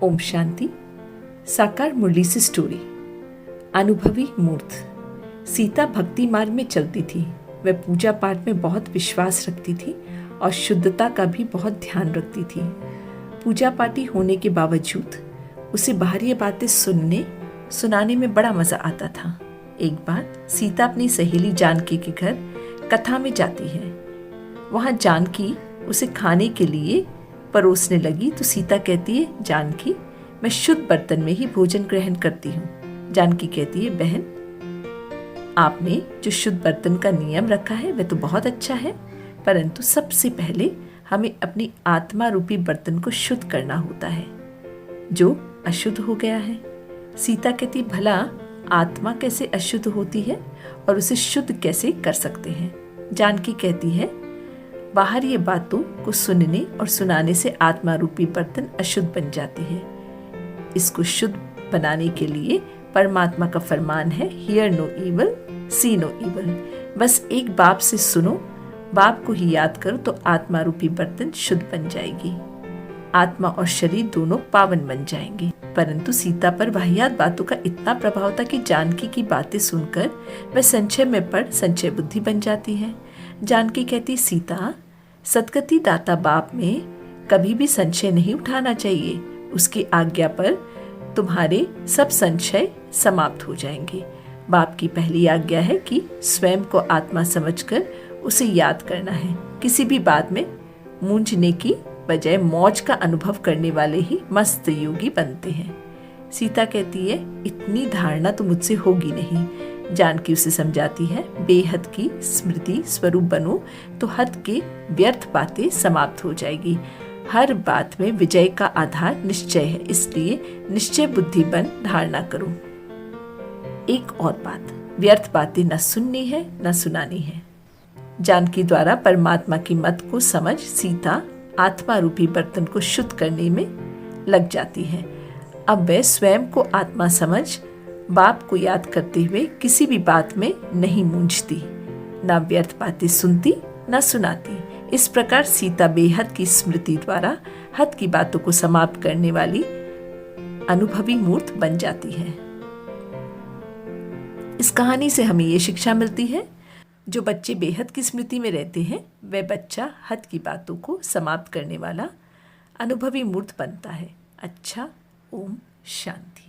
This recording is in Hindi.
ओम शांति। साकार मुरली से स्टोरी। अनुभवी मूर्त। सीता भक्ति मार्ग में चलती थी। वह पूजा पाठ में बहुत विश्वास रखती थी और शुद्धता का भी बहुत ध्यान रखती थी। पूजा पाठी होने के बावजूद उसे बाहरी बातें सुनाने में बड़ा मजा आता था। एक बार सीता अपनी सहेली जानकी के घर कथा में जाती है। वहां जानकी उसे खाने के लिए परोसने लगी तो सीता कहती है, जानकी, मैं शुद्ध बर्तन में ही भोजन ग्रहण करती हूँ। जानकी कहती है, बहन, आपने जो शुद्ध बर्तन का नियम रखा है वह तो बहुत अच्छा है, परंतु सबसे पहले हमें अपनी आत्मा रूपी बर्तन को शुद्ध करना होता है जो अशुद्ध हो गया है। सीता कहती, भला आत्मा कैसे अशुद्ध होती है और उसे शुद्ध कैसे कर सकते हैं? जानकी कहती है, बाहर ये बातों को सुनने और सुनाने से आत्मा रूपी बर्तन अशुद्ध बन जाती है। इसको शुद्ध बनाने के लिए परमात्मा का फरमान है, hear no evil, see no evil. बस एक बाप से सुनो, बाप को ही याद करो तो आत्मा रूपी बर्तन शुद्ध बन जाएगी। आत्मा और शरीर दोनों पावन बन जाएंगे। परंतु सीता पर वाहियात बातों का इतना प्रभाव था कि जानकी की बातें सुनकर वह संशय में पड़ संशय बुद्धि बन जाती है। जानकी कहती, सीता, सदगति दाता बाप में कभी भी संशय नहीं उठाना चाहिए। उसकी आज्ञा पर तुम्हारे सब संशय समाप्त हो जाएंगे। बाप की पहली आज्ञा है कि स्वयं को आत्मा समझकर उसे याद करना है। किसी भी बात में मूंझने की बजाय मौज का अनुभव करने वाले ही मस्त योगी बनते हैं। सीता कहती है, इतनी धारणा तो मुझसे होगी नहीं। जानकी उसे समझाती है, बेहद की स्मृति स्वरूप बनो तो हद के व्यर्थ बातें समाप्त हो जाएगी। हर बात में विजय का आधार निश्चय है, इसलिए निश्चय बुद्धि बन धारणा करो। एक और बात, व्यर्थ बातें न सुननी है न सुनानी है। जानकी द्वारा परमात्मा की मत को समझ सीता आत्मा रूपी बर्तन को शुद्ध करने में लग जाती है। अब वह स्वयं को आत्मा समझ बाप को याद करते हुए किसी भी बात में नहीं मूंझती, ना व्यर्थ बातें सुनती ना सुनाती। इस प्रकार सीता बेहद की स्मृति द्वारा हद की बातों को समाप्त करने वाली अनुभवी मूर्त बन जाती है। इस कहानी से हमें ये शिक्षा मिलती है, जो बच्चे बेहद की स्मृति में रहते हैं वह बच्चा हद की बातों को समाप्त करने वाला अनुभवी मूर्त बनता है। अच्छा, ओम शांति।